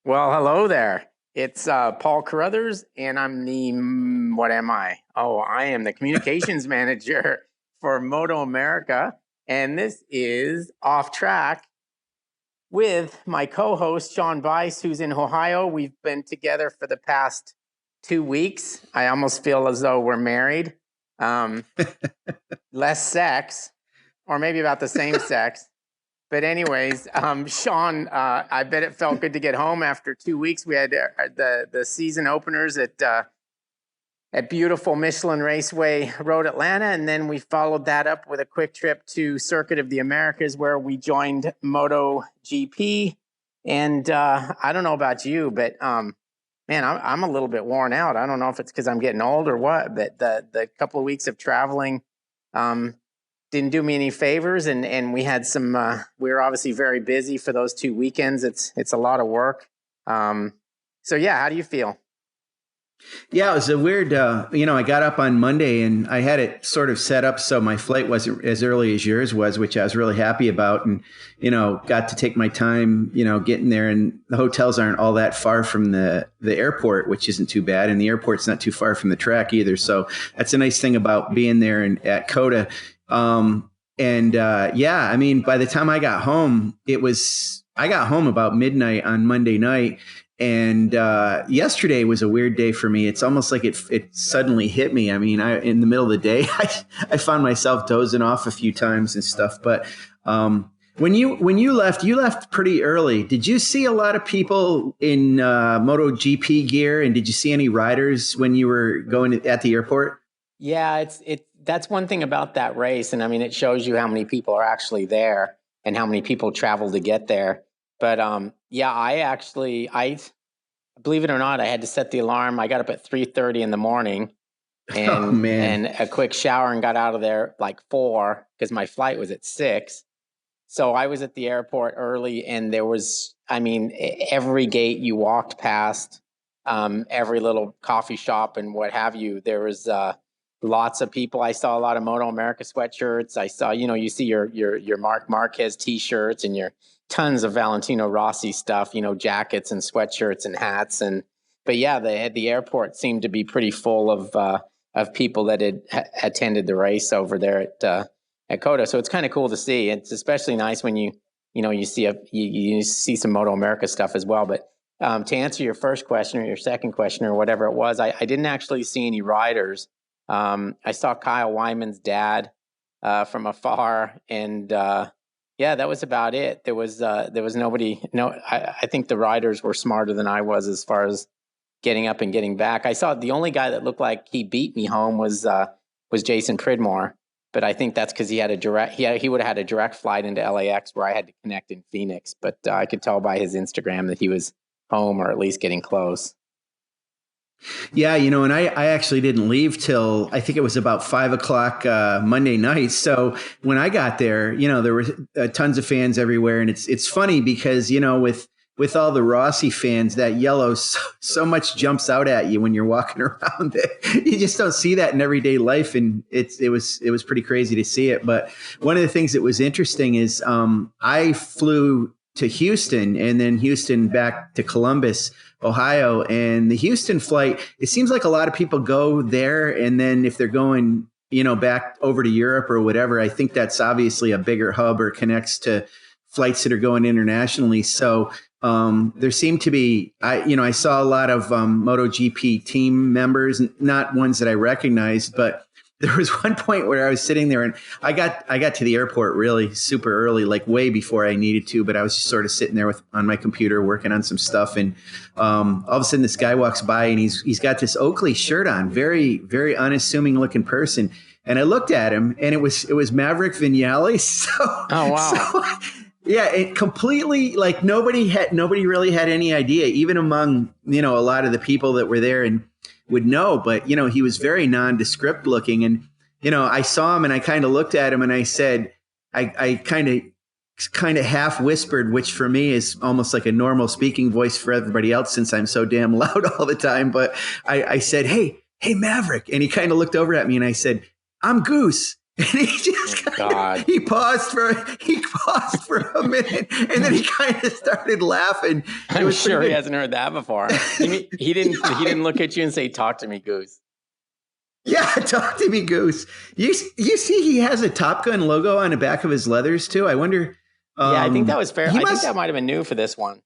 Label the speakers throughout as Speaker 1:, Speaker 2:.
Speaker 1: Well, hello there. It's Paul Carruthers, and I'm what am I? Oh, I am the communications manager for MotoAmerica, and this is Off Track with my co-host, Sean Bice, who's in Ohio. We've been together for the past 2 weeks. I almost feel as though we're married. Less sex, or maybe about the same sex. But anyways, Sean, I bet it felt good to get home after 2 weeks. We had the season openers at beautiful Michelin Raceway Road, Atlanta, and then we followed that up with a quick trip to Circuit of the Americas, where we joined MotoGP. And I don't know about you, but man, I'm a little bit worn out. I don't know if it's because I'm getting old or what, but the couple of weeks of traveling didn't do me any favors, and we had some. We were obviously very busy for those 2 weekends. It's a lot of work. So yeah, how do you feel?
Speaker 2: Yeah, it was a weird. I got up on Monday and I had it sort of set up so my flight wasn't as early as yours was, which I was really happy about, and got to take my time, getting there. And the hotels aren't all that far from the airport, which isn't too bad, and the airport's not too far from the track either. So that's a nice thing about being there and at COTA. By the time I got home, I got home about midnight on Monday night. And yesterday was a weird day for me. It's almost like it suddenly hit me. I mean, in the middle of the day, I found myself dozing off a few times and stuff. But when you left pretty early. Did you see a lot of people in MotoGP gear? And did you see any riders when you were going at the airport?
Speaker 1: Yeah, that's one thing about that race, and I mean, it shows you how many people are actually there and how many people travel to get there. But I believe it or not, I had to set the alarm. I got up at 3:30 in the morning, and a quick shower, and got out of there like 4 because my flight was at 6. So I was at the airport early, and there was, I mean, every gate you walked past, every little coffee shop and what have you, there was lots of people. I saw a lot of MotoAmerica sweatshirts. I saw, you see your Marc Marquez T-shirts and your tons of Valentino Rossi stuff, jackets and sweatshirts and hats. But yeah, the airport seemed to be pretty full of people that had attended the race over there at COTA. So it's kind of cool to see. It's especially nice when you see some MotoAmerica stuff as well. But to answer your first question or your second question or whatever it was, I didn't actually see any riders. I saw Kyle Wyman's dad from afar, and that was about it. There was nobody. No, I think the riders were smarter than I was as far as getting up and getting back. I saw the only guy that looked like he beat me home was Jason Pridmore, but I think that's because he had he would have had a direct flight into LAX where I had to connect in Phoenix. But I could tell by his Instagram that he was home or at least getting close.
Speaker 2: Yeah, and I actually didn't leave till I think it was about 5:00 Monday night. So when I got there, there were tons of fans everywhere, and it's funny because with all the Rossi fans, that yellow so much jumps out at you when you're walking around. You just don't see that in everyday life, and it was pretty crazy to see it. But one of the things that was interesting is I flew to Houston and then Houston back to Columbus, Ohio. And the Houston flight, it seems like a lot of people go there. And then if they're going, back over to Europe or whatever, I think that's obviously a bigger hub or connects to flights that are going internationally. So there seemed to be, I saw a lot of MotoGP team members, not ones that I recognized, but there was one point where I was sitting there and I got to the airport really super early, like way before I needed to, but I was just sort of sitting there on my computer working on some stuff. And all of a sudden this guy walks by and he's got this Oakley shirt on, very, very unassuming looking person. And I looked at him and it was Maverick Vinales. So,
Speaker 1: oh, wow.
Speaker 2: Yeah, it completely, like nobody really had any idea, even among, a lot of the people that were there and would know, but he was very nondescript looking. And I saw him and I kind of looked at him and I said, I kind of half whispered, which for me is almost like a normal speaking voice for everybody else since I'm so damn loud all the time. But I said, hey Maverick. And he kind of looked over at me and I said, I'm Goose. And he just he paused for a minute, and then he kind of started laughing.
Speaker 1: I'm sure he hasn't heard that before. He didn't look at you and say, "Talk to me, Goose."
Speaker 2: Yeah, talk to me, Goose. You see, he has a Top Gun logo on the back of his leathers too. I wonder.
Speaker 1: Yeah, I think that was fair. I think that might have been new for this one.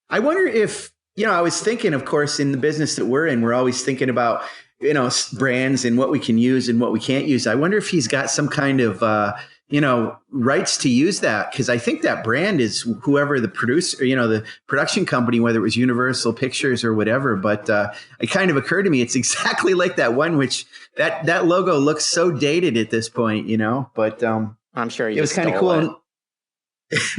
Speaker 2: I wonder if, I was thinking, of course, in the business that we're in, we're always thinking about, brands and what we can use and what we can't use. I wonder if he's got some kind of, rights to use that, because I think that brand is whoever the producer, the production company, whether it was Universal Pictures or whatever. But it kind of occurred to me, it's exactly like that one, which that logo looks so dated at this point, But
Speaker 1: I'm sure
Speaker 2: it was kind of cool.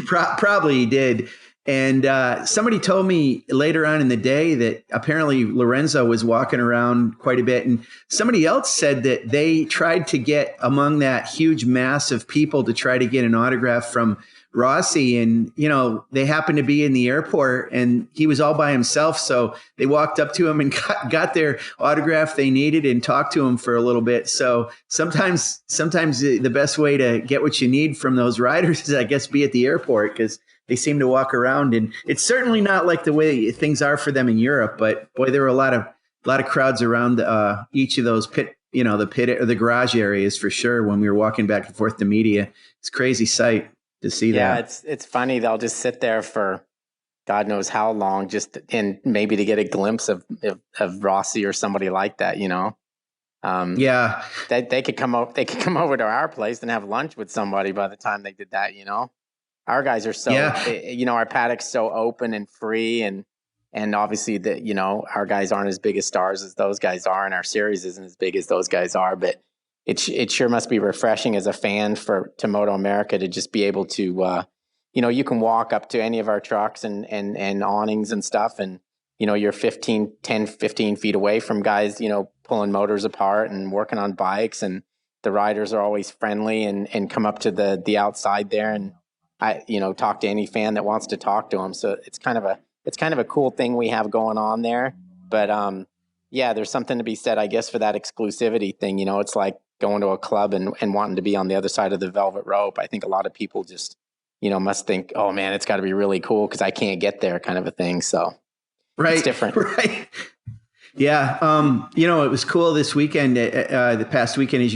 Speaker 2: Probably he did. And somebody told me later on in the day that apparently Lorenzo was walking around quite a bit. And somebody else said that they tried to get among that huge mass of people to try to get an autograph from Rossi. And, they happened to be in the airport and he was all by himself. So they walked up to him and got their autograph they needed and talked to him for a little bit. So sometimes the best way to get what you need from those riders is, I guess, be at the airport, because they seem to walk around, and it's certainly not like the way things are for them in Europe. But boy, there were a lot of crowds around each of those the pit or the garage areas for sure when we were walking back and forth to media. It's a crazy sight to see that.
Speaker 1: Yeah, it's funny. They'll just sit there for God knows how long, and maybe to get a glimpse of Rossi or somebody like that.
Speaker 2: Yeah,
Speaker 1: they could come over. They could come over to our place and have lunch with somebody by the time they did that. Our guys are so, our paddock's so open and free, and obviously our guys aren't as big as stars as those guys are, and our series isn't as big as those guys are. But it sure must be refreshing as a fan to MotoAmerica to just be able to, you can walk up to any of our trucks and awnings and stuff, and you're 10, 15 feet away from guys, pulling motors apart and working on bikes, and the riders are always friendly and come up to the outside there and talk to any fan that wants to talk to them. So it's kind of a cool thing we have going on there. But there's something to be said, I guess, for that exclusivity thing. It's like going to a club and wanting to be on the other side of the velvet rope. I think a lot of people just, must think, oh man, it's got to be really cool because I can't get there, kind of a thing. So it's different.
Speaker 2: Right. Yeah. It was cool this weekend, the past weekend, as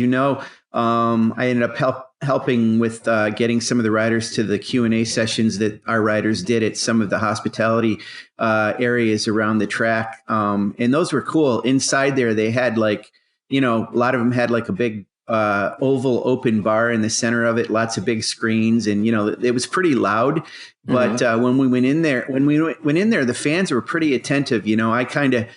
Speaker 2: I ended up helping with getting some of the riders to the Q&A sessions that our riders did at some of the hospitality areas around the track. And those were cool. Inside there, they had a lot of them had like a big oval open bar in the center of it, lots of big screens. And, it was pretty loud. But when we went in there, the fans were pretty attentive. I kind of,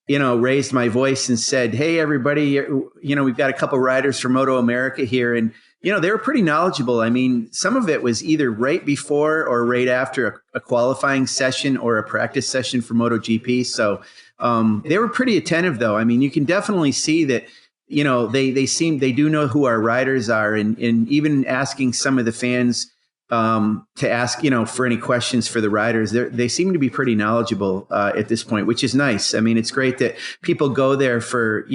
Speaker 2: raised my voice and said, hey, everybody, we've got a couple riders from MotoAmerica here. And, they were pretty knowledgeable. I mean, some of it was either right before or right after a qualifying session or a practice session for MotoGP. So they were pretty attentive, though. I mean, you can definitely see that, they do know who our riders are, and even asking some of the fans to ask, for any questions for the riders. They seem to be pretty knowledgeable at this point, which is nice. I mean, it's great that people go there for,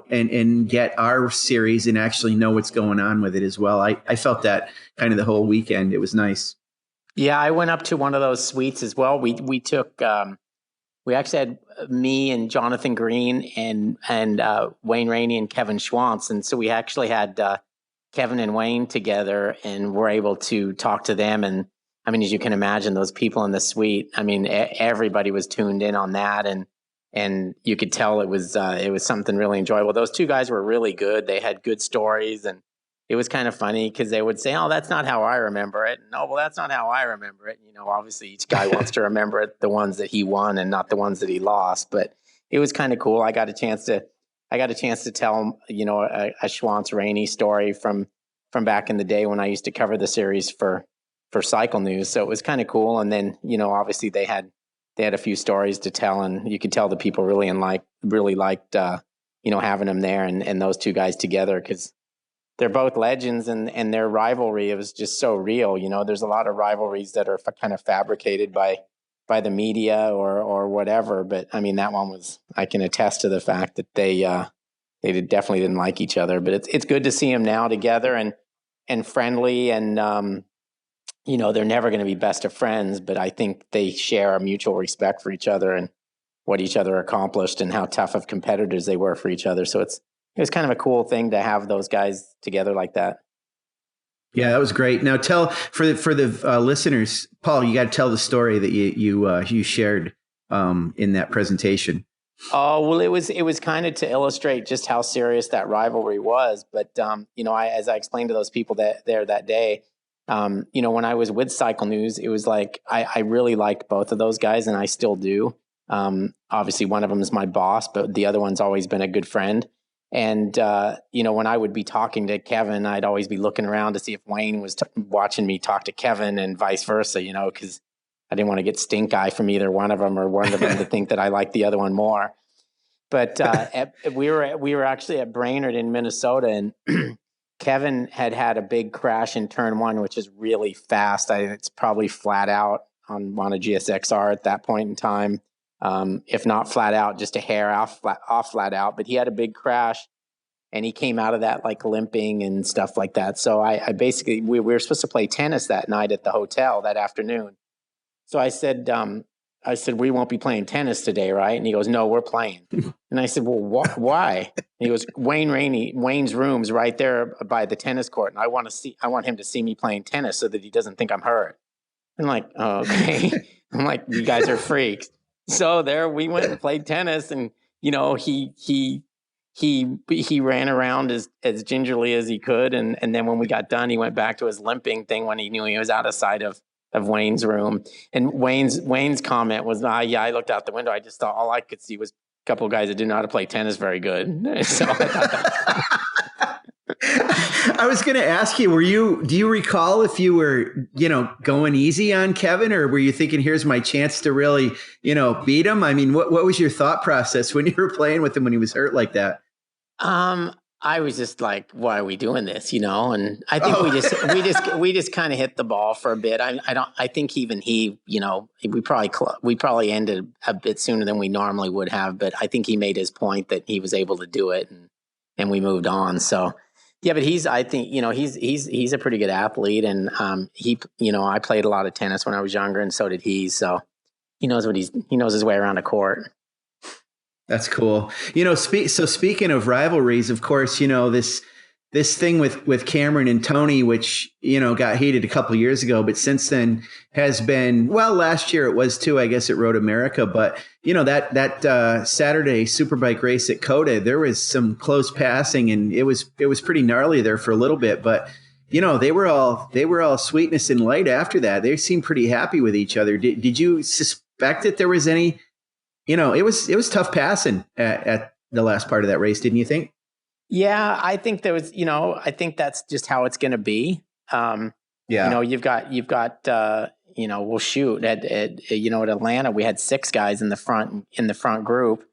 Speaker 2: and get our series and actually know what's going on with it as well. I felt that kind of the whole weekend. It was nice.
Speaker 1: Yeah, I went up to one of those suites as well. We took, we actually had me and Jonathan Green and Wayne Rainey and Kevin Schwantz. And so we actually had Kevin and Wayne together, and we're able to talk to them. And I mean, as you can imagine, those people in the suite, I mean, everybody was tuned in on that. And you could tell it was something really enjoyable. Those two guys were really good. They had good stories, and it was kind of funny because they would say, oh, that's not how I remember it. No, well, that's not how I remember it. Obviously each guy wants to remember it, the ones that he won and not the ones that he lost. But it was kind of cool. I got a chance to tell him, a Schwantz Rainey story from back in the day when I used to cover the series for Cycle News. So it was kind of cool. And then, obviously they had a few stories to tell, and you could tell the people really liked having them there and those two guys together, because they're both legends, and their rivalry, it was just so real. There's a lot of rivalries that are kind of fabricated by the media or whatever. But I mean, that one was, I can attest to the fact that they definitely didn't like each other. But it's good to see them now together and friendly, and they're never going to be best of friends, but I think they share a mutual respect for each other and what each other accomplished and how tough of competitors they were for each other. So it was kind of a cool thing to have those guys together like that.
Speaker 2: Yeah, that was great. Now tell for the listeners, Paul, you got to tell the story that you shared in that presentation.
Speaker 1: Oh, well, it was kind of to illustrate just how serious that rivalry was. But as I explained to those people that day, when I was with Cycle News, it was like I really liked both of those guys, and I still do. Obviously, one of them is my boss, but the other one's always been a good friend. And when I would be talking to Kevin, I'd always be looking around to see if Wayne was watching me talk to Kevin, and vice versa. Because I didn't want to get stink eye from either one of them, or one of them to think that I liked the other one more. But we were actually at Brainerd in Minnesota, and Kevin had a big crash in turn one, which is really fast. It's probably flat out on a GSXR at that point in time. If not flat out, just a hair off flat out. But he had a big crash, and he came out of that like limping and stuff like that. So I basically, we were supposed to play tennis that night at the hotel that afternoon. So I said, we won't be playing tennis today, right? And he goes, no, we're playing. And I said, well, why? And he goes, Wayne's room's right there by the tennis court, and I want him to see me playing tennis so that he doesn't think I'm hurt. I'm like, oh, okay. I'm like, you guys are freaks. So there we went and played tennis, and he ran around as gingerly as he could, and then when we got done, he went back to his limping thing when he knew he was out of sight of Wayne's room. And Wayne's comment was, yeah, I looked out the window. I just thought all I could see was a couple of guys that didn't know how to play tennis very good. So I thought that.
Speaker 2: I was going to ask you, do you recall if you were, going easy on Kevin, or were you thinking, here's my chance to really, beat him? I mean, what was your thought process when you were playing with him when he was hurt like that?
Speaker 1: I was just like, why are we doing this? And I think we just kind of hit the ball for a bit. I think even he, we probably ended a bit sooner than we normally would have, but I think he made his point that he was able to do it, and we moved on. So yeah, but he's a pretty good athlete, and I played a lot of tennis when I was younger, and so did he. So he knows his way around a court.
Speaker 2: That's cool. So speaking of rivalries, of course, this thing with Cameron and Tony, which, got heated a couple of years ago, but since then has been, well, last year it was too, I guess, at MotoAmerica. But, that Saturday Superbike race at COTA, there was some close passing, and it was pretty gnarly there for a little bit. But, they were all sweetness and light after that. They seemed pretty happy with each other. Did you suspect that there was any? It was tough passing at the last part of that race, didn't you think?
Speaker 1: Yeah, I think there was, I think that's just how it's going to be.
Speaker 2: Yeah.
Speaker 1: You've got, we'll shoot at Atlanta, we had 6 guys in the front group.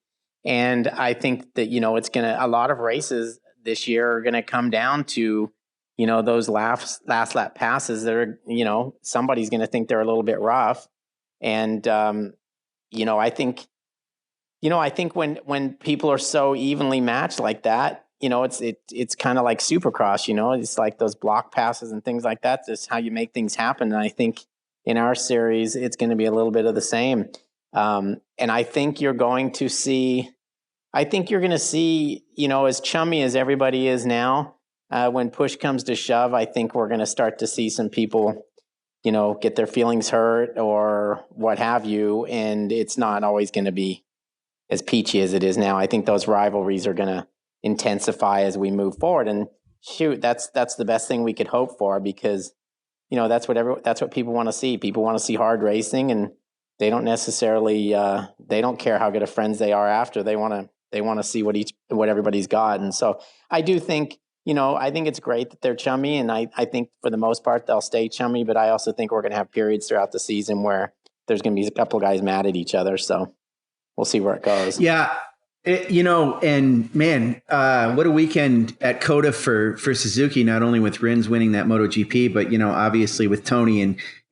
Speaker 1: And I think that, a lot of races this year are going to come down to, those last lap passes that are, somebody's going to think they're a little bit rough. And, I think when people are so evenly matched like that, it's kind of like Supercross, it's like those block passes and things like that. That's how you make things happen. And I think in our series, it's going to be a little bit of the same. And I think you're going to see, as chummy as everybody is now, when push comes to shove, I think we're going to start to see some people, get their feelings hurt or what have you. And it's not always going to be as peachy as it is now. I think those rivalries are going to intensify as we move forward. And shoot, that's the best thing we could hope for, because that's what people want to see. People want to see hard racing, and they don't necessarily they don't care how good of friends they are after. They want to see what everybody's got. And so I do think I think it's great that they're chummy, and I think for the most part they'll stay chummy. But I also think we're going to have periods throughout the season where there's going to be a couple of guys mad at each other. So we'll see where it goes.
Speaker 2: Yeah. And man, what a weekend at COTA for Suzuki, not only with Rins winning that MotoGP, but, obviously with Tony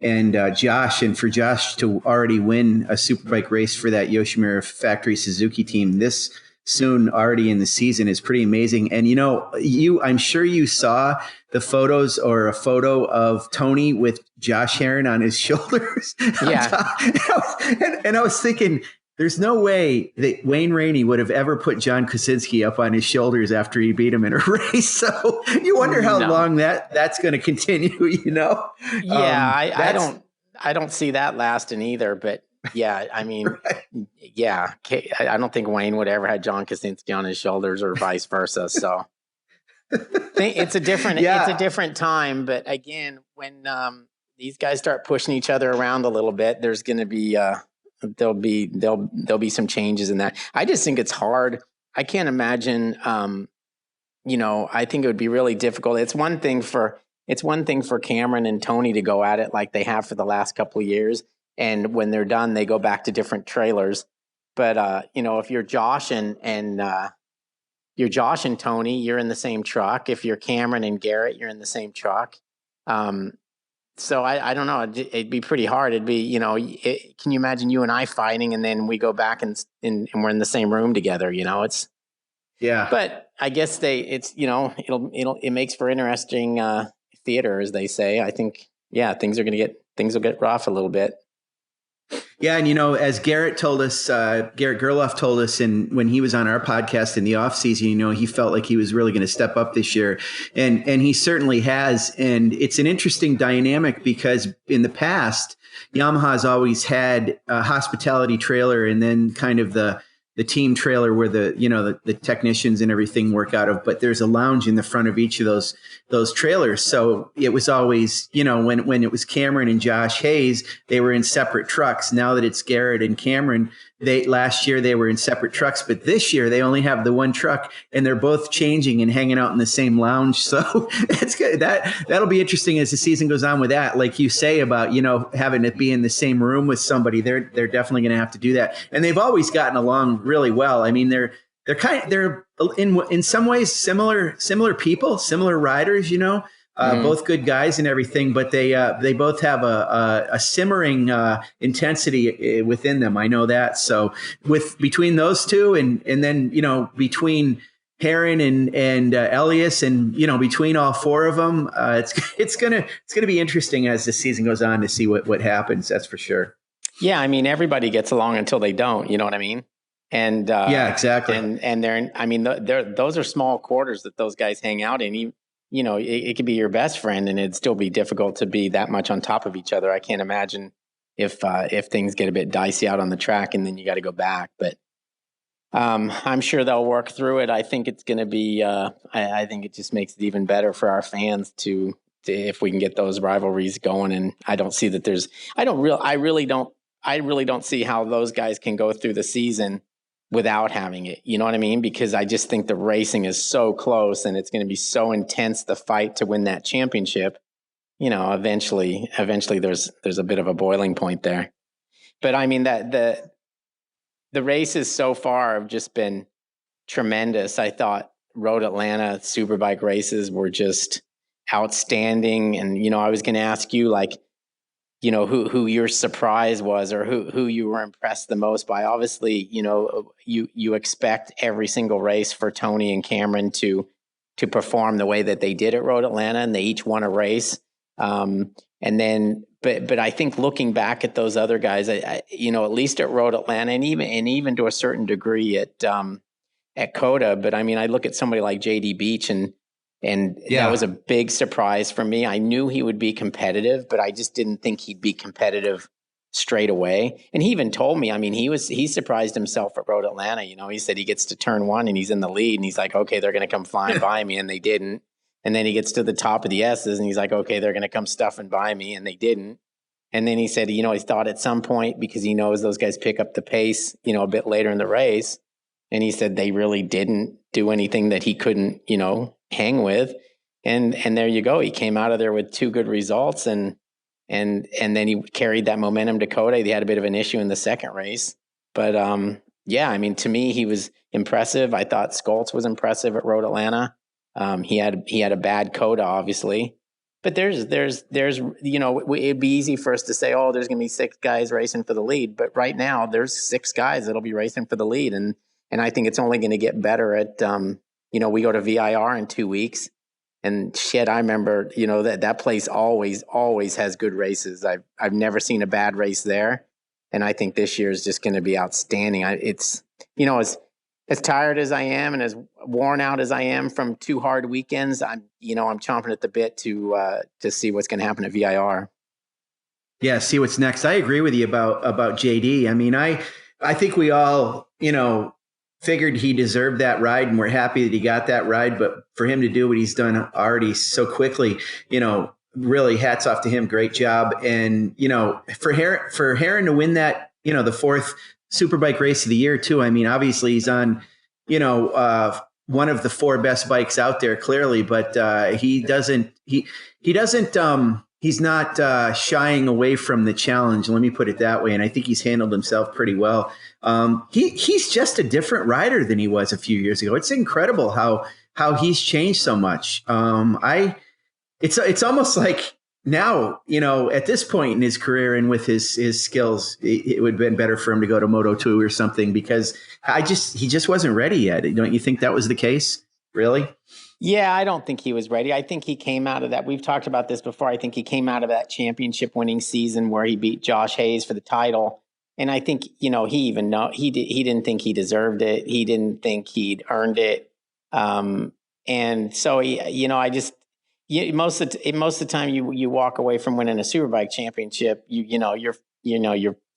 Speaker 2: and Josh, and for Josh to already win a Superbike race for that Yoshimura factory Suzuki team this soon already in the season is pretty amazing. And I'm sure you saw the photos or a photo of Tony with Josh Herrin on his shoulders.
Speaker 1: Yeah.
Speaker 2: and I was thinking, there's no way that Wayne Rainey would have ever put John Krasinski up on his shoulders after he beat him in a race. So you wonder how long that's going to continue,
Speaker 1: Yeah, I don't see that lasting either, but yeah, I mean, right. Yeah, I don't think Wayne would ever have John Krasinski on his shoulders or vice versa. So it's a different time. But again, when these guys start pushing each other around a little bit, there's going to be there'll be some changes in that. I just think it's hard. I can't imagine. I think it would be really difficult. It's one thing for Cameron and Tony to go at it like they have for the last couple of years. And when they're done, they go back to different trailers. But, if you're Josh and Tony, you're in the same truck. If you're Cameron and Garrett, you're in the same truck. So I don't know. It'd be pretty hard. It'd be, can you imagine you and I fighting and then we go back and we're in the same room together, it's.
Speaker 2: Yeah.
Speaker 1: But I guess it makes for interesting theater, as they say. I think, things will get rough a little bit.
Speaker 2: Yeah. And, as Garrett told us, Garrett Gerloff told us when he was on our podcast in the off season, he felt like he was really going to step up this year. And he certainly has. And it's an interesting dynamic because in the past, Yamaha's always had a hospitality trailer and then kind of the team trailer where the technicians and everything work out of, but there's a lounge in the front of each of those trailers. So it was always, when it was Cameron and Josh Hayes, they were in separate trucks. Now that it's Garrett and Cameron, last year they were in separate trucks, but this year they only have the one truck and they're both changing and hanging out in the same lounge. So it's good. That'll be interesting as the season goes on with that. Like you say about, having to be in the same room with somebody, they're definitely going to have to do that. And they've always gotten along really well. I mean, they're in some ways similar people, similar riders, both good guys and everything, but they both have a simmering intensity within them. I know that. So between those two and then, between Herrin and Elias and, between all four of them, it's going to be interesting as the season goes on to see what happens. That's for sure.
Speaker 1: Yeah. I mean, everybody gets along until they don't, you know what I mean? And
Speaker 2: yeah, exactly.
Speaker 1: And those are small quarters that those guys hang out in. It could be your best friend and it'd still be difficult to be that much on top of each other. I can't imagine if things get a bit dicey out on the track and then you got to go back. But I'm sure they'll work through it. I think it's going to be. I think it just makes it even better for our fans to if we can get those rivalries going. And I don't see that there's. I really don't see how those guys can go through the season without having it. You know what I mean? Because I just think the racing is so close and it's going to be so intense, the fight to win that championship. Eventually there's a bit of a boiling point there. But I mean that the races so far have just been tremendous. I thought Road Atlanta Superbike races were just outstanding. And, I was going to ask you who your surprise was or who you were impressed the most by. Obviously, you expect every single race for Tony and Cameron to perform the way that they did at Road Atlanta, and they each won a race. And then, but I think looking back at those other guys, at least at Road Atlanta and even to a certain degree at COTA. But I mean, I look at somebody like JD Beach and that was a big surprise for me. I knew he would be competitive, but I just didn't think he'd be competitive straight away. And he even told me, I mean, he surprised himself at Road Atlanta. He said he gets to turn one and he's in the lead and he's like, okay, they're going to come flying by me, and they didn't. And then he gets to the top of the S's and he's like, okay, they're going to come stuffing by me, and they didn't. And then he said, he thought at some point, because he knows those guys pick up the pace, a bit later in the race. And he said they really didn't do anything that he couldn't, hang with. And there you go. He came out of there with two good results and then he carried that momentum to COTA. They had a bit of an issue in the second race. But I mean, to me, he was impressive. I thought Skoltz was impressive at Road Atlanta. He had a bad COTA, obviously. But there's it'd be easy for us to say, oh, there's going to be 6 guys racing for the lead. But right now, there's 6 guys that'll be racing for the lead. And And I think it's only going to get better at, we go to VIR in 2 weeks. And shit, I remember, that place always has good races. I've never seen a bad race there. And I think this year is just going to be outstanding. As tired as I am and as worn out as I am from 2 hard weekends, I'm chomping at the bit to see what's going to happen at VIR.
Speaker 2: Yeah, see what's next. I agree with you about JD. I mean, I think we all, figured he deserved that ride, and we're happy that he got that ride. But for him to do what he's done already so quickly, really hats off to him. Great job. And, for Herrin to win that, the fourth Superbike race of the year too. I mean, obviously he's on, one of the four best bikes out there, clearly, but he's not shying away from the challenge. Let me put it that way. And I think he's handled himself pretty well. He's just a different rider than he was a few years ago. It's incredible how he's changed so much. It's almost like now, at this point in his career and with his skills, it would have been better for him to go to Moto2 or something, because he just wasn't ready yet. Don't you think that was the case? Really?
Speaker 1: Yeah, I don't think he was ready. I think he came out of that. We've talked about this before. I think he came out of that championship winning season where he beat Josh Hayes for the title. And I think, he didn't think he deserved it. He didn't think he'd earned it. And so, most of the time you walk away from winning a Superbike championship, you're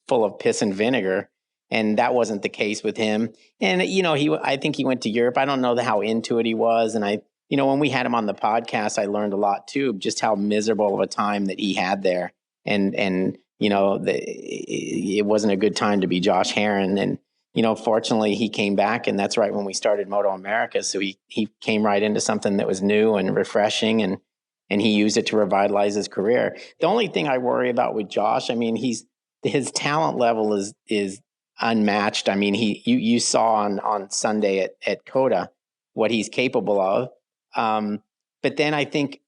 Speaker 1: full of piss and vinegar. And that wasn't the case with him. And, I think he went to Europe. I don't know how into it he was. And when we had him on the podcast, I learned a lot too, just how miserable of a time that he had there. And it wasn't a good time to be Josh Herrin. And, fortunately he came back, and that's right when we started MotoAmerica. So he came right into something that was new and refreshing, and he used it to revitalize his career. The only thing I worry about with Josh, I mean, his talent level is unmatched. I mean, you saw on Sunday at Coda what he's capable of. But then I think,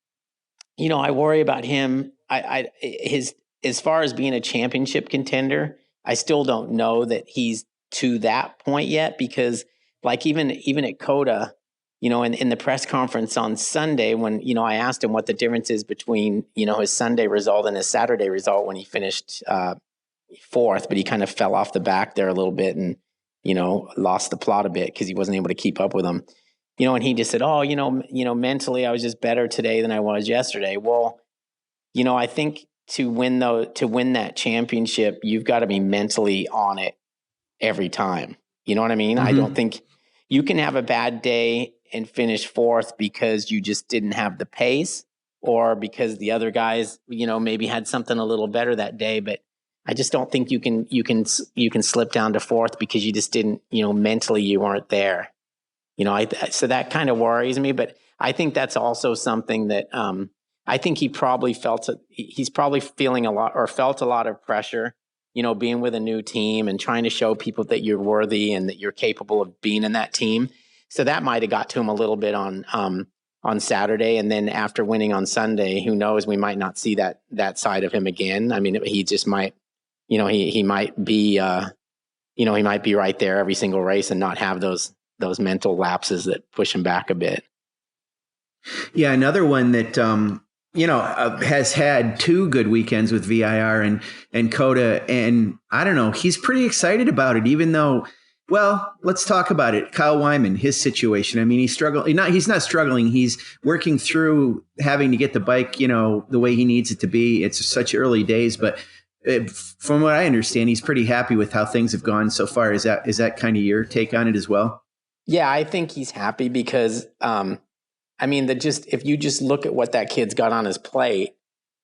Speaker 1: I worry about him. As far as being a championship contender, I still don't know that he's to that point yet, because like even at Coda, in the press conference on Sunday, when, I asked him what the difference is between, his Sunday result and his Saturday result when he finished fourth, but he kind of fell off the back there a little bit and, lost the plot a bit because he wasn't able to keep up with him. And he just said, oh, mentally I was just better today than I was yesterday. Well, I think to win that championship, you've got to be mentally on it every time. You know what I mean? Mm-hmm. I don't think you can have a bad day and finish fourth because you just didn't have the pace, or because the other guys, maybe had something a little better that day. But I just don't think you can slip down to fourth because you just didn't, mentally you weren't there. So that kind of worries me, but I think that's also something that I think he's probably feeling a lot, or felt a lot of pressure, being with a new team and trying to show people that you're worthy and that you're capable of being in that team. So that might have got to him a little bit on Saturday. And then after winning on Sunday, who knows, we might not see that side of him again. I mean, he just might, he might be, he might be right there every single race and not have those mental lapses that push him back a bit.
Speaker 2: Yeah. Another one that, has had 2 good weekends with VIR and Coda. And I don't know, he's pretty excited about it, even though, well, let's talk about it. Kyle Wyman, his situation. I mean, he's not struggling. He's working through having to get the bike, the way he needs it to be. It's such early days, but from what I understand, he's pretty happy with how things have gone so far. Is that kind of your take on it as well?
Speaker 1: Yeah, I think he's happy because, if you just look at what that kid's got on his plate,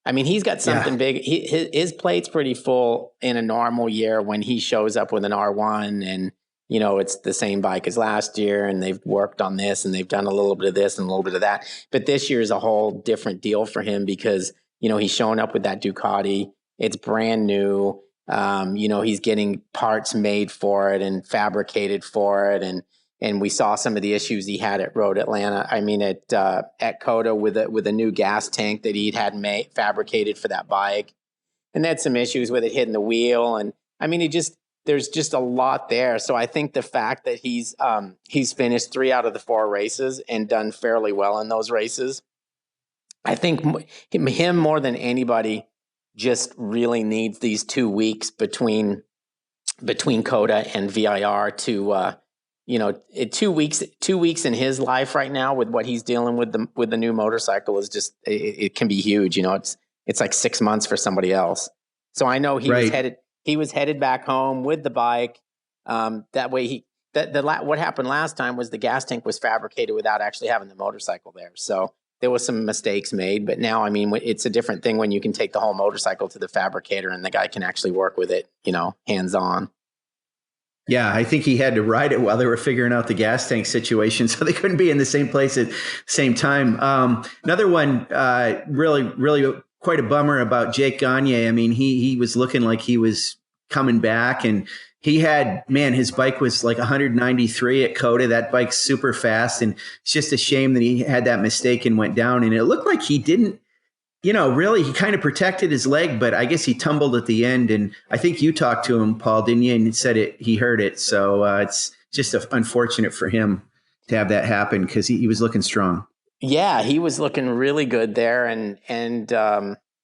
Speaker 1: I mean, he's got something big. His plate's pretty full in a normal year when he shows up with an R1 and, it's the same bike as last year and they've worked on this and they've done a little bit of this and a little bit of that. But this year is a whole different deal for him because, he's showing up with that Ducati. It's brand new. He's getting parts made for it and fabricated for it. And we saw some of the issues he had at Road Atlanta. I mean, at Coda with a new gas tank that he'd had fabricated for that bike, and they had some issues with it hitting the wheel. And I mean, there's just a lot there. So I think the fact that he's finished 3 out of the 4 races and done fairly well in those races, I think him more than anybody just really needs these 2 weeks between COTA and VIR to 2 weeks in his life right now with what he's dealing with the new motorcycle is just it can be huge. It's like 6 months for somebody else. So I know he was headed back home with the bike. That way what happened last time was the gas tank was fabricated without actually having the motorcycle there. So there was some mistakes made, but now, I mean, it's a different thing when you can take the whole motorcycle to the fabricator and the guy can actually work with it, hands on.
Speaker 2: Yeah, I think he had to ride it while they were figuring out the gas tank situation, so they couldn't be in the same place at the same time. Another one, really, really quite a bummer about Jake Gagne. I mean, he was looking like he was coming back, and he had, man, his bike was like 193 at COTA. That bike's super fast, and it's just a shame that he had that mistake and went down. And it looked like he didn't, really, he kind of protected his leg, but I guess he tumbled at the end. And I think you talked to him, Paul, didn't you? And he said he hurt it. So it's just unfortunate for him to have that happen because he was looking strong.
Speaker 1: Yeah, he was looking really good there. And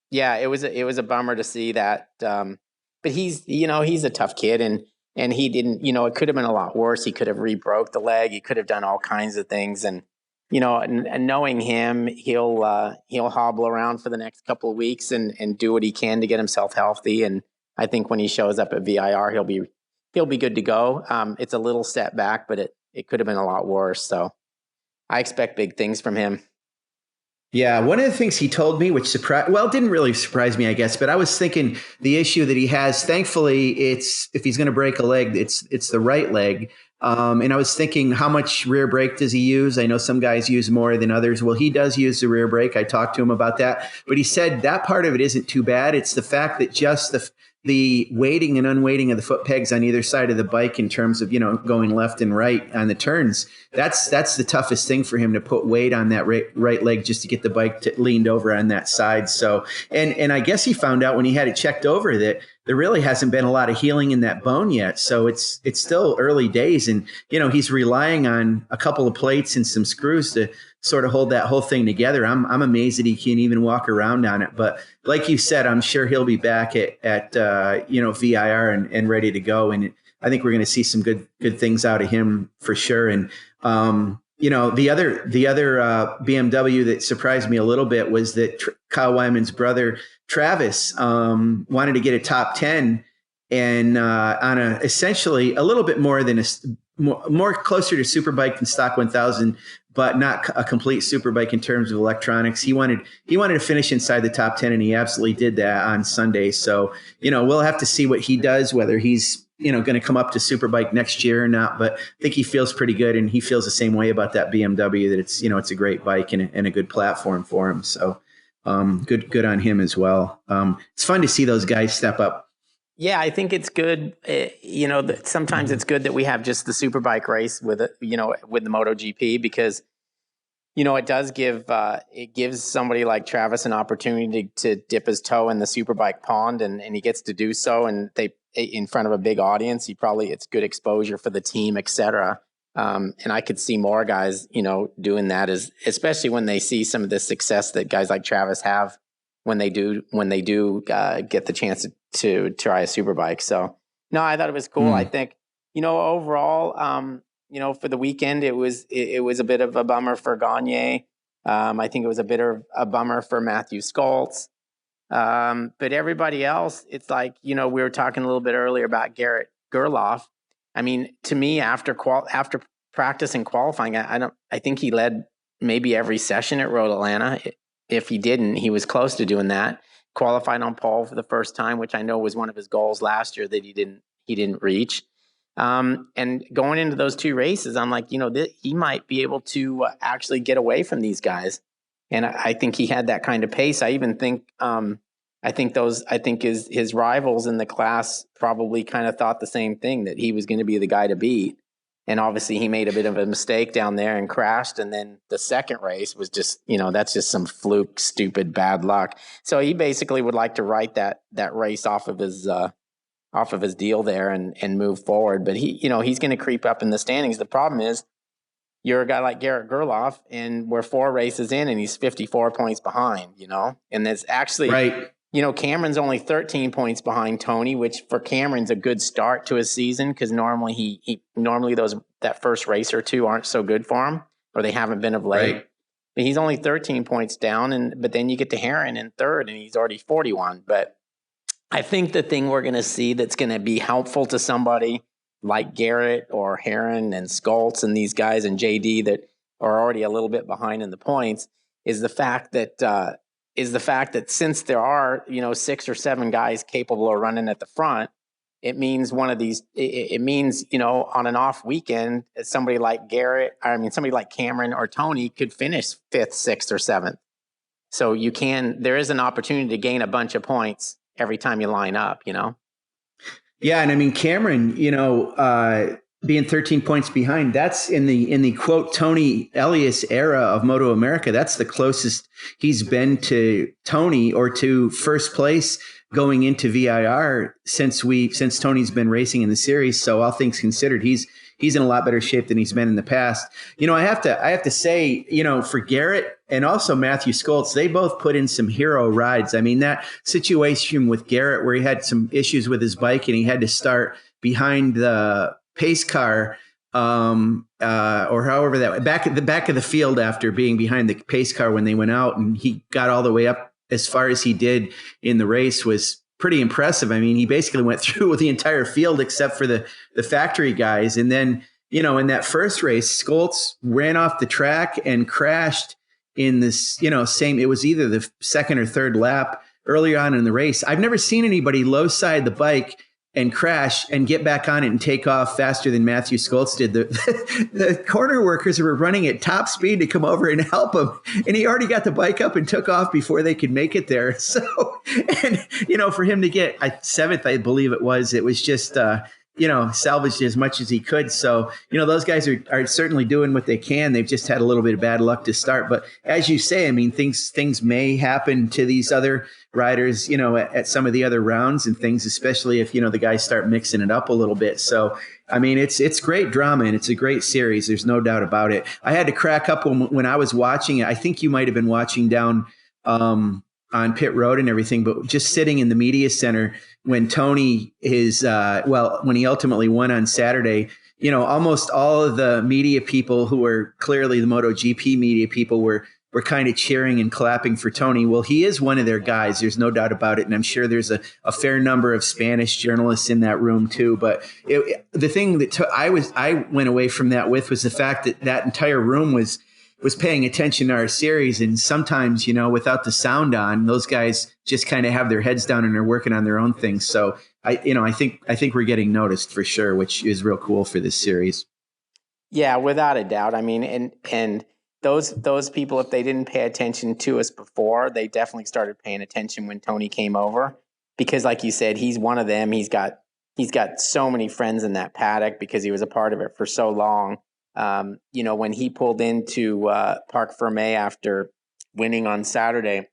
Speaker 1: yeah, it was a bummer to see that. But he's a tough kid and he didn't, it could have been a lot worse. He could have re-broke the leg. He could have done all kinds of things. And and knowing him, he'll hobble around for the next couple of weeks and do what he can to get himself healthy. And I think when he shows up at VIR, he'll be good to go. It's a little setback, but it could have been a lot worse. So I expect big things from him.
Speaker 2: Yeah, one of the things he told me, which didn't really surprise me, I guess, but I was thinking the issue that he has, thankfully, it's if he's going to break a leg, it's the right leg. And I was thinking, how much rear brake does he use? I know some guys use more than others. Well, he does use the rear brake. I talked to him about that, but he said that part of it isn't too bad. It's the fact that just the weighting and unweighting of the foot pegs on either side of the bike in terms of, going left and right on the turns. That's the toughest thing for him, to put weight on that right leg just to get the bike leaned over on that side. So, and I guess he found out when he had it checked over that there really hasn't been a lot of healing in that bone yet. So it's still early days. And, he's relying on a couple of plates and some screws to sort of hold that whole thing together. I'm amazed that he can even walk around on it. But like you said, I'm sure he'll be back at VIR and ready to go. And I think we're going to see some good things out of him for sure. And, the other BMW that surprised me a little bit was that Kyle Wyman's brother, Travis, wanted to get a top 10 and on essentially a little bit more than more closer to Superbike than Stock 1000, but not a complete Superbike in terms of electronics. He wanted to finish inside the top 10, and he absolutely did that on Sunday. So, we'll have to see what he does, whether he's, going to come up to Superbike next year or not. But I think he feels pretty good, and he feels the same way about that BMW, that it's, it's a great bike and a good platform for him. So good on him as well. It's fun to see those guys step up.
Speaker 1: Yeah, I think it's good. Sometimes it's good that we have just the Superbike race with the MotoGP, because it does gives somebody like Travis an opportunity to dip his toe in the Superbike pond, and he gets to do so, and in front of a big audience. It's good exposure for the team, etc. And I could see more guys, doing that, especially when they see some of the success that guys like Travis have when they do get the chance to try a Superbike. So no, I thought it was cool. I think, overall, for the weekend, it was a bit of a bummer for Gagne. I think it was a bit of a bummer for Matthew Skoltz. But everybody else, it's like, we were talking a little bit earlier about Garrett Gerloff. I mean, to me, after practice and qualifying, I think he led maybe every session at Road Atlanta. If he didn't, he was close to doing that. Qualified on pole for the first time, which I know was one of his goals last year that he didn't reach. And going into those 2 races, I'm like, he might be able to actually get away from these guys. And I think he had that kind of pace. I even think, his rivals in the class probably kind of thought the same thing, that he was going to be the guy to beat. And obviously he made a bit of a mistake down there and crashed. And then the second race was just, that's just some fluke, stupid, bad luck. So he basically would like to write that race off of off of his deal there and move forward. But he's going to creep up in the standings. The problem is you're a guy like Garrett Gerloff, and we're 4 races in, and he's 54 points behind. And there's actually
Speaker 2: Right.
Speaker 1: Cameron's only 13 points behind Tony, which for Cameron's a good start to his season because normally normally that first race or two aren't so good for him, or they haven't been of late.
Speaker 2: Right.
Speaker 1: But he's only 13 points down, but then you get to Herron in third, and he's already 41. But I think the thing we're going to see that's going to be helpful to somebody like Garrett or Herron and Skoltz and these guys and JD that are already a little bit behind in the points is the fact that since there are 6 or 7 guys capable of running at the front, it means on an off weekend, somebody like Cameron or Tony could finish 5th, 6th, or 7th. So there is an opportunity to gain a bunch of points every time you line up.
Speaker 2: Yeah, and I mean Cameron, being 13 points behind, that's in the quote Tony Elias era of MotoAmerica. That's the closest he's been to Tony or to first place going into VIR since Tony's been racing in the series. So all things considered, he's in a lot better shape than he's been in the past. I have to say, for Garrett and also Matthew Skoltz, they both put in some hero rides. I mean, that situation with Garrett where he had some issues with his bike and he had to start behind the pace car, or however that back at the back of the field after being behind the pace car when they went out, and he got all the way up as far as he did in the race was pretty impressive. I mean, he basically went through with the entire field except for the factory guys. And then, in that first race, Skoltz ran off the track and crashed in this, it was either the second or third lap early on in the race. I've never seen anybody low side the bike and crash and get back on it and take off faster than Matthew Skoltz did. The corner workers were running at top speed to come over and help him. And he already got the bike up and took off before they could make it there. So, and, for him to get 7th, I believe it was just, salvaged as much as he could. So, those guys are certainly doing what they can. They've just had a little bit of bad luck to start. But as you say, I mean, things may happen to these other riders, at some of the other rounds and things, especially if, the guys start mixing it up a little bit. So, I mean, it's great drama and it's a great series. There's no doubt about it. I had to crack up when I was watching it. I think you might've been watching down, on pit road and everything, but just sitting in the media center when Tony when he ultimately won on Saturday, almost all of the media people who were clearly the MotoGP media people were kind of cheering and clapping for Tony. Well, he is one of their guys. There's no doubt about it. And I'm sure there's a fair number of Spanish journalists in that room too. But the thing that I went away from that with was the fact that entire room was paying attention to our series. And sometimes, without the sound on, those guys just kind of have their heads down and they're working on their own things. So I think we're getting noticed for sure, which is real cool for this series.
Speaker 1: Yeah, without a doubt. I mean, and those people, if they didn't pay attention to us before, they definitely started paying attention when Tony came over, because like you said, he's one of them. He's got so many friends in that paddock because he was a part of it for so long. When he pulled into Parc Fermé after winning on Saturday,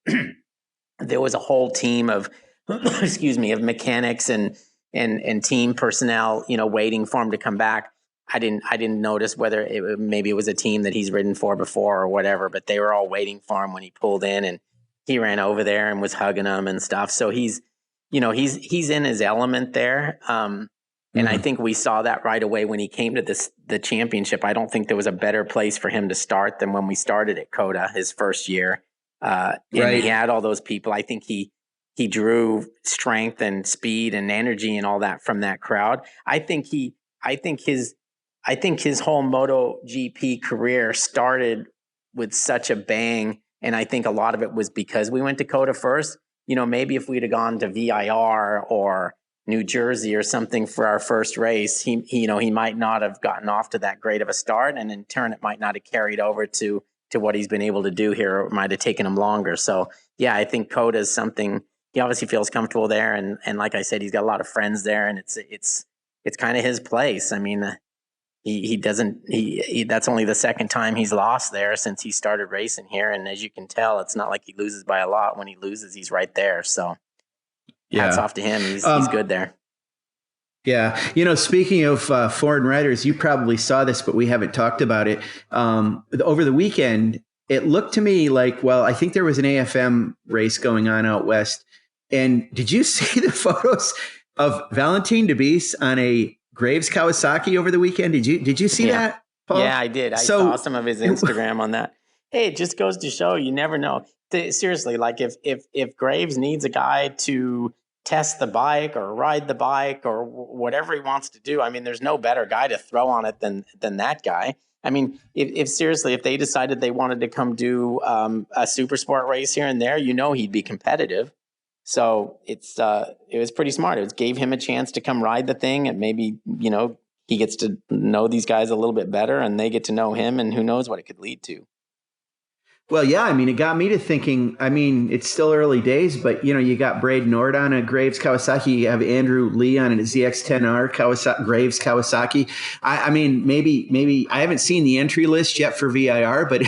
Speaker 1: there was a whole team of of mechanics and team personnel, waiting for him to come back. I didn't notice whether maybe it was a team that he's ridden for before or whatever, but they were all waiting for him when he pulled in, and he ran over there and was hugging them and stuff. So he's in his element there. And I think we saw that right away when he came to the championship. I don't think there was a better place for him to start than when we started at COTA his first year. And he had all those people. I think he drew strength and speed and energy and all that from that crowd. I think his whole MotoGP career started with such a bang, and I think a lot of it was because we went to COTA first. Maybe if we'd have gone to VIR or New Jersey or something for our first race, he might not have gotten off to that great of a start, and in turn it might not have carried over to what he's been able to do here, or it might have taken him longer. So yeah, I think COTA is something he obviously feels comfortable there, and like I said, he's got a lot of friends there, and it's kind of his place. I mean, that's only the second time he's lost there since he started racing here, and as you can tell, it's not like he loses by a lot. When he loses, he's right there. So hats off to him. He's good there.
Speaker 2: Yeah. You know, speaking of foreign riders, you probably saw this, but we haven't talked about it. Over the weekend, it looked to me like, well, I think there was an AFM race going on out west. And did you see the photos of Valentin DeBeese on a Graves Kawasaki over the weekend? Did you see
Speaker 1: Yeah.
Speaker 2: that,
Speaker 1: Yeah,
Speaker 2: Paul?
Speaker 1: I did. I saw
Speaker 2: So
Speaker 1: some of his Instagram on that. Hey, it just goes to show you never know. Seriously, like if Graves needs a guy to test the bike or ride the bike or whatever he wants to do, I mean, there's no better guy to throw on it than that guy. I mean, if seriously, if they decided they wanted to come do a super sport race here and there, he'd be competitive. So it was pretty smart. It gave him a chance to come ride the thing, and maybe he gets to know these guys a little bit better, and they get to know him, and who knows what it could lead to.
Speaker 2: Well, yeah, I mean, it got me to thinking. I mean, it's still early days, but you got Braden Nord on a Graves Kawasaki. You have Andrew Lee on a ZX10R Graves Kawasaki. I mean, maybe I haven't seen the entry list yet for VIR, but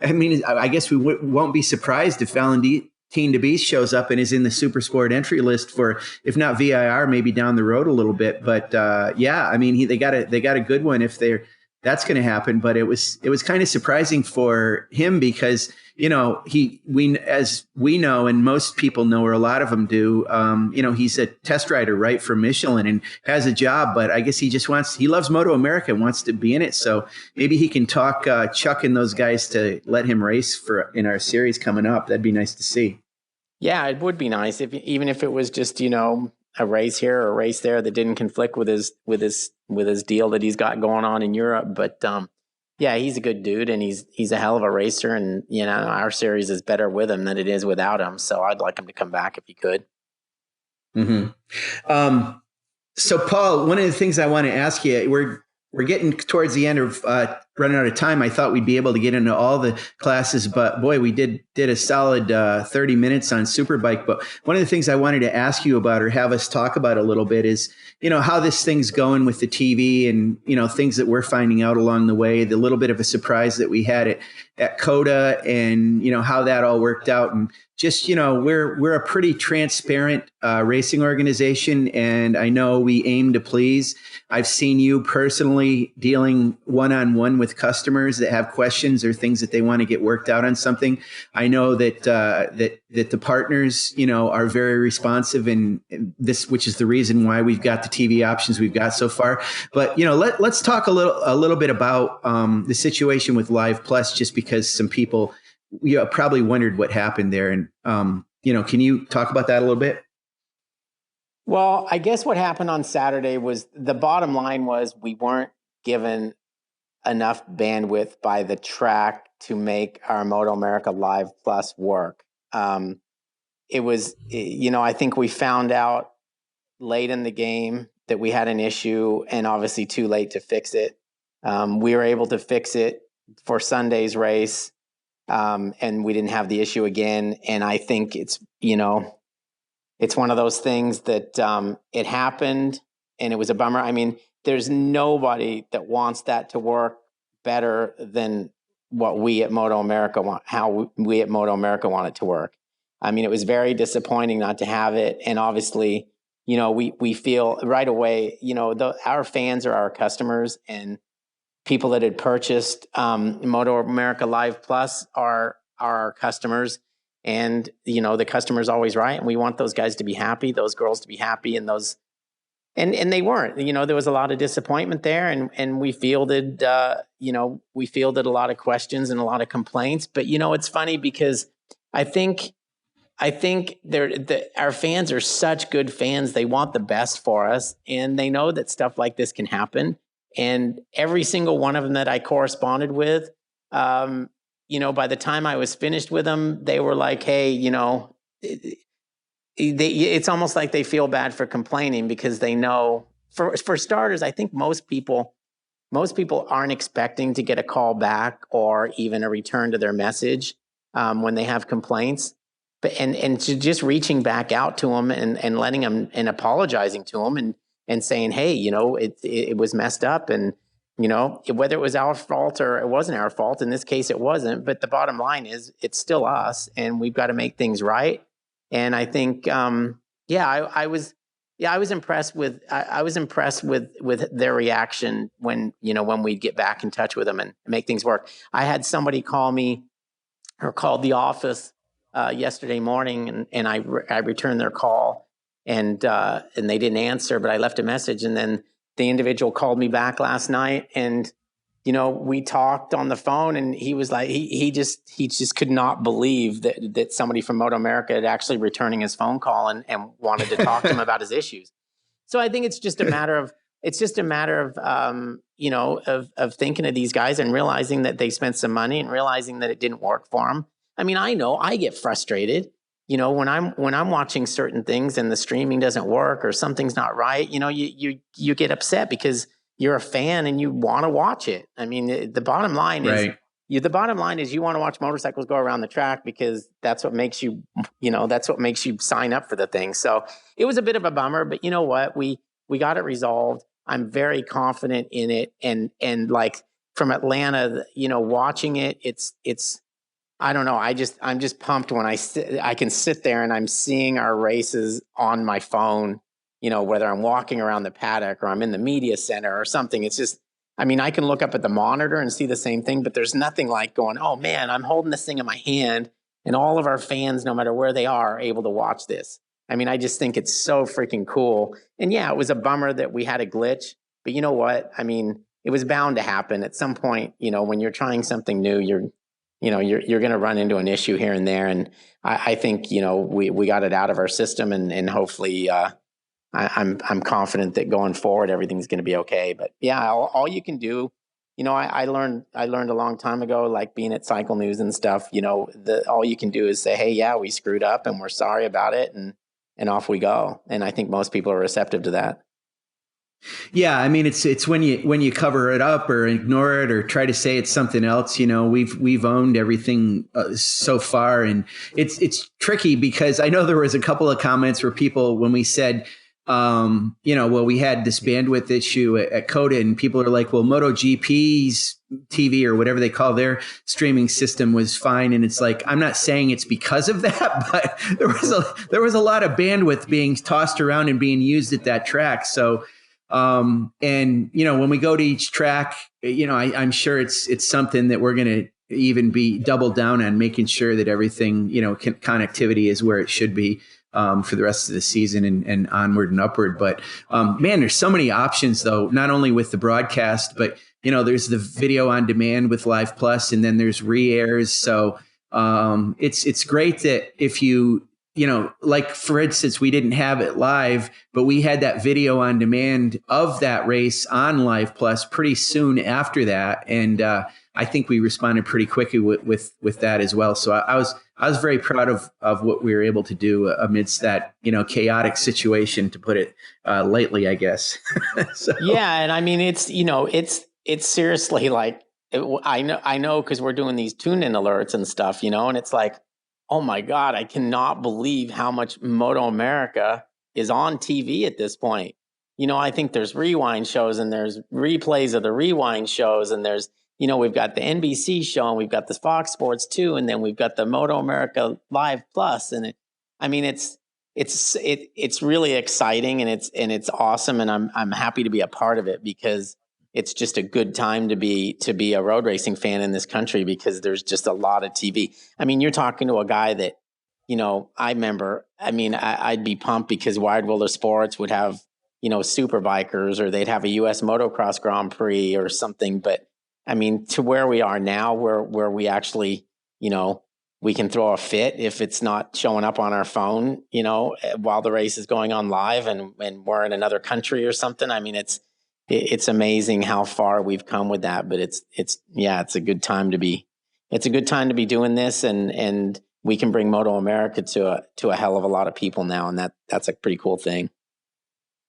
Speaker 2: I mean, I guess we won't be surprised if Valentin DeBeese shows up and is in the Super Sport entry list for, if not VIR, maybe down the road a little bit. But yeah, I mean, they got a good one if that's going to happen. But it was kind of surprising for him because as we know, and most people know, or a lot of them do, he's a test rider, right, for Michelin and has a job, but I guess he loves MotoAmerica and wants to be in it. So maybe he can talk Chuck and those guys to let him race in our series coming up. That'd be nice to see.
Speaker 1: Yeah, it would be nice even if it was just a race here or a race there that didn't conflict with his deal that he's got going on in Europe. But yeah, he's a good dude, and he's a hell of a racer, and our series is better with him than it is without him. So I'd like him to come back if he could.
Speaker 2: Mm-hmm. So Paul, one of the things I want to ask you, we're getting towards the end of running out of time. I thought we'd be able to get into all the classes, but boy, we did a solid 30 minutes on Superbike. But one of the things I wanted to ask you about, or have us talk about a little bit, is how this thing's going with the TV, and things that we're finding out along the way. The little bit of a surprise that we had at COTA, and how that all worked out, and just we're a pretty transparent racing organization, and I know we aim to please. I've seen you personally dealing one-on-one with customers that have questions or things that they want to get worked out on something. I know that the partners, are very responsive, and this, which is the reason why we've got the TV options we've got so far. But let's talk a little bit about the situation with Live Plus, just because some people probably wondered what happened there, and can you talk about that a little bit?
Speaker 1: Well, I guess what happened on Saturday was, the bottom line was, we weren't given enough bandwidth by the track to make our MotoAmerica Live Plus work. It was, I think we found out late in the game that we had an issue, and obviously too late to fix it. We were able to fix it for Sunday's race, and we didn't have the issue again. And I think it's one of those things that it happened, and it was a bummer. I mean, there's nobody that wants that to work better than what we at MotoAmerica want, how we at MotoAmerica want it to work. I mean, it was very disappointing not to have it. And obviously, we feel right away, our fans are our customers, and people that had purchased MotoAmerica Live Plus are our customers. And, the customer's always right. And we want those guys to be happy, those girls to be happy, and and they weren't. There was a lot of disappointment there, and we fielded a lot of questions and a lot of complaints. But it's funny because I think our fans are such good fans. They want the best for us, and they know that stuff like this can happen. And every single one of them that I corresponded with, by the time I was finished with them, they were like, hey, it's almost like they feel bad for complaining, because they know, for starters, I think most people aren't expecting to get a call back or even a return to their message when they have complaints. But and to just reaching back out to them and letting them, and apologizing to them, and saying, hey, it was messed up, and whether it was our fault or it wasn't our fault. In this case, it wasn't. But the bottom line is, it's still us, and we've got to make things right. And I think, I was Yeah, I was impressed with I was impressed with their reaction when when we get back in touch with them and make things work. I had somebody call me or called the office yesterday morning, and I returned their call, and they didn't answer, but I left a message, and then the individual called me back last night, and we talked on the phone, and he was like, he just could not believe that somebody from MotoAmerica had actually returning his phone call and wanted to talk to him about his issues. So I think it's just a matter of of thinking of these guys and realizing that they spent some money and realizing that it didn't work for them. I mean, I know I get frustrated, when I'm watching certain things and the streaming doesn't work or something's not right. You get upset because you're a fan and you want to watch it. I mean, the bottom line is
Speaker 2: Right.
Speaker 1: the bottom line is you want to watch motorcycles go around the track because that's what makes you, that's what makes you sign up for the thing. So it was a bit of a bummer, but you know what? We got it resolved. I'm very confident in it. And like from Atlanta, watching it, it's, I don't know. I'm just pumped when I can sit there and I'm seeing our races on my phone, whether I'm walking around the paddock or I'm in the media center or something. It's just, I mean, I can look up at the monitor and see the same thing, but there's nothing like going, oh man, I'm holding this thing in my hand and all of our fans, no matter where they are able to watch this. I mean, I just think it's so freaking cool. And yeah, it was a bummer that we had a glitch, but you know what? I mean, it was bound to happen at some point. When you're trying something new, you're going to run into an issue here and there. And I think, we got it out of our system, and hopefully, I'm confident that going forward, everything's going to be okay. But yeah, all you can do, I learned a long time ago, like being at Cycle News and stuff, all you can do is say, hey, yeah, we screwed up and we're sorry about it. And off we go. And I think most people are receptive to that.
Speaker 2: Yeah, I mean, it's when you cover it up or ignore it or try to say it's something else. We've owned everything so far, and it's tricky because I know there was a couple of comments where people, when we said, well, we had this bandwidth issue at Coda, and people are like, well, MotoGP's TV or whatever they call their streaming system was fine, and it's like, I'm not saying it's because of that, but there was a lot of bandwidth being tossed around and being used at that track, so. And when we go to each track, I'm sure it's something that we're going to even be double down on, making sure that everything, connectivity is where it should be, for the rest of the season and onward and upward. But, man, there's so many options though, not only with the broadcast, but, there's the video on demand with Live Plus, and then there's re-airs. So, it's great that if you, like for instance, we didn't have it live, but we had that video on demand of that race on Live Plus pretty soon after that. And I think we responded pretty quickly with that as well. So I was very proud of what we were able to do amidst that, chaotic situation, to put it lightly, I guess. So.
Speaker 1: Yeah. And I mean, it's seriously like, I know, because we're doing these tune-in alerts and stuff, and it's like, oh my God, I cannot believe how much MotoAmerica is on TV at this point. I think there's rewind shows and there's replays of the rewind shows, and there's, we've got the NBC show and we've got the Fox Sports 2, and then we've got the MotoAmerica Live Plus. And it's really exciting, and it's awesome. And I'm happy to be a part of it, because it's just a good time to be a road racing fan in this country, because there's just a lot of TV. I mean, you're talking to a guy that, I remember, I mean, I'd be pumped because Wide World of Sports would have, super bikers, or they'd have a US motocross Grand Prix or something. But I mean, to where we are now, where we actually, we can throw a fit if it's not showing up on our phone, while the race is going on live, and we're in another country or something. I mean, it's amazing how far we've come with that, but it's a good time to be doing this, and we can bring MotoAmerica to a hell of a lot of people now, and that's a pretty cool thing.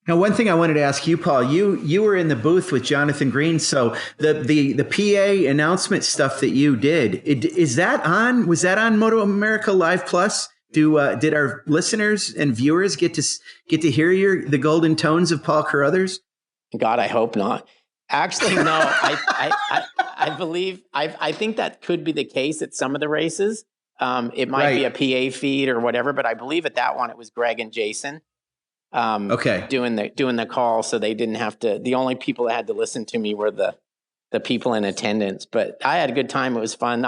Speaker 2: Now, one thing I wanted to ask you, Paul, you were in the booth with Jonathan Green, so the PA announcement stuff that you did, was that on MotoAmerica Live Plus? Did our listeners and viewers get to hear the golden tones of Paul Carruthers?
Speaker 1: God, I hope not. Actually, no. I believe I think that could be the case at some of the races. It might be a PA feed or whatever, but I believe at that one it was Greg and Jason.
Speaker 2: Okay.
Speaker 1: doing the call, so they didn't have to. The only people that had to listen to me were the people in attendance. But I had a good time. It was fun.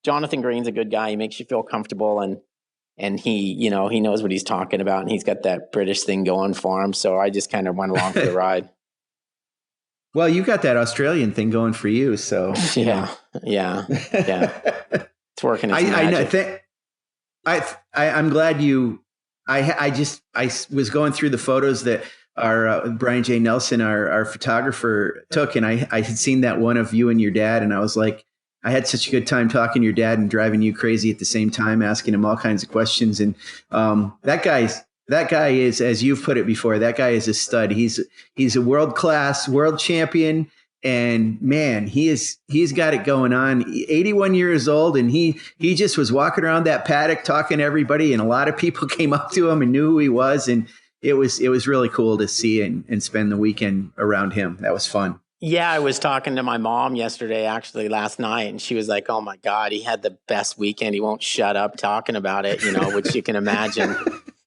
Speaker 1: Jonathan Green's a good guy. He makes you feel comfortable, and he, he knows what he's talking about, and he's got that British thing going for him. So I just kind of went along for the ride.
Speaker 2: Well, you got that Australian thing going for you, so
Speaker 1: yeah. It's working its magic.
Speaker 2: I'm glad you. I was going through the photos that our Brian J. Nelson, our photographer, took, and I had seen that one of you and your dad, and I was like, I had such a good time talking to your dad and driving you crazy at the same time, asking him all kinds of questions. And that guy is, as you've put it before, that guy is a stud. He's a world champion. And man, he's got it going on. 81 years old, and he just was walking around that paddock talking to everybody, and a lot of people came up to him and knew who he was, and it was really cool to see and spend the weekend around him. That was fun.
Speaker 1: Yeah, I was talking to my mom yesterday, actually last night, and she was like, "Oh my God, he had the best weekend. He won't shut up talking about it," which you can imagine.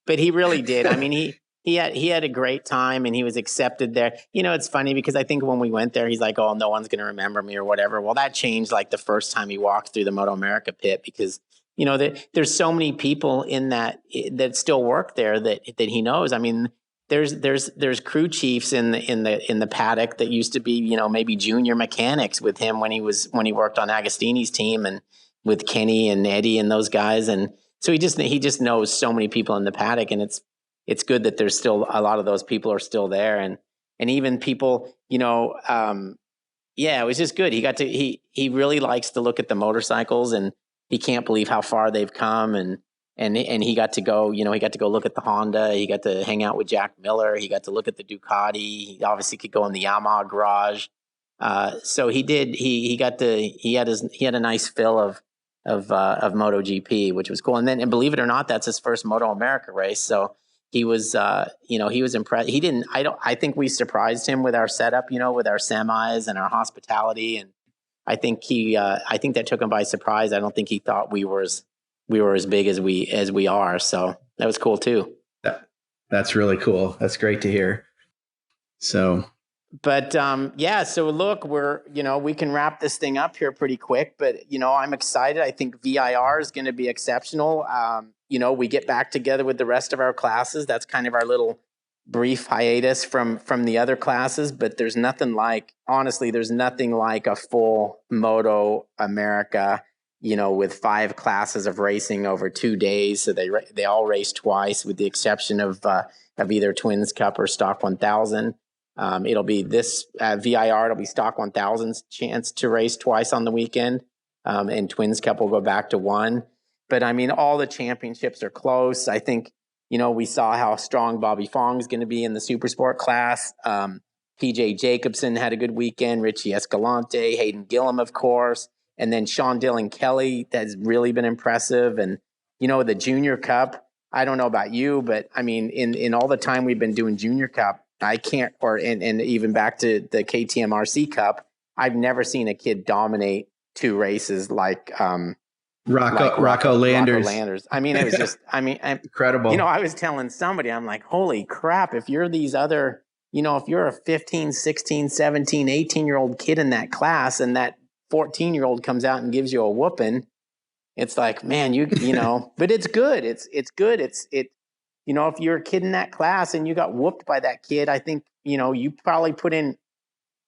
Speaker 1: But he really did. I mean, he had a great time, and he was accepted there. It's funny because I think when we went there, he's like, "Oh, no one's going to remember me or whatever." Well, that changed like the first time he walked through the MotoAmerica pit, because there's so many people in that still work there that he knows. I mean, there's crew chiefs in the paddock that used to be maybe junior mechanics with him when he worked on Agostini's team, and with Kenny and Eddie and those guys. And so he just knows so many people in the paddock, and it's good that there's still a lot of those people are still there, and even people it was just good. He really likes to look at the motorcycles, and he can't believe how far they've come, and he got to go, look at the Honda. He got to hang out with Jack Miller. He got to look at the Ducati. He obviously could go in the Yamaha garage. So he did. He had a nice fill of MotoGP, which was cool. And believe it or not, that's his first MotoAmerica race. So he was, he was impressed. I think we surprised him with our setup, with our semis and our hospitality. And I think that took him by surprise. I don't think he thought we were as big as we are. So that was cool too.
Speaker 2: That's really cool. That's great to hear. So,
Speaker 1: but so look, we can wrap this thing up here pretty quick, but I'm excited. I think VIR is going to be exceptional. We get back together with the rest of our classes. That's kind of our little brief hiatus from the other classes, but there's nothing like a full MotoAmerica, with 5 classes of racing over 2 days. So they all race twice, with the exception of either Twins Cup or Stock 1000. It'll be this VIR. It'll be Stock 1000's chance to race twice on the weekend, and Twins Cup will go back to 1. But I mean, all the championships are close. I think we saw how strong Bobby Fong is going to be in the Super Sport class. PJ Jacobson had a good weekend. Richie Escalante, Hayden Gillum, of course. And then Sean Dillon Kelly has really been impressive. And, the Junior Cup, I don't know about you, but I mean, in all the time we've been doing Junior Cup, I can't, and even back to the KTM-RC Cup, I've never seen a kid dominate 2 races like
Speaker 2: Rocco
Speaker 1: Landers. I mean, it was just,
Speaker 2: incredible.
Speaker 1: I was telling somebody, I'm like, holy crap, if you're these other, if you're a 15, 16, 17, 18-year-old kid in that class, and that 14-year-old comes out and gives you a whooping, it's like, man, but it's good. It's good. If you're a kid in that class and you got whooped by that kid, I think, you probably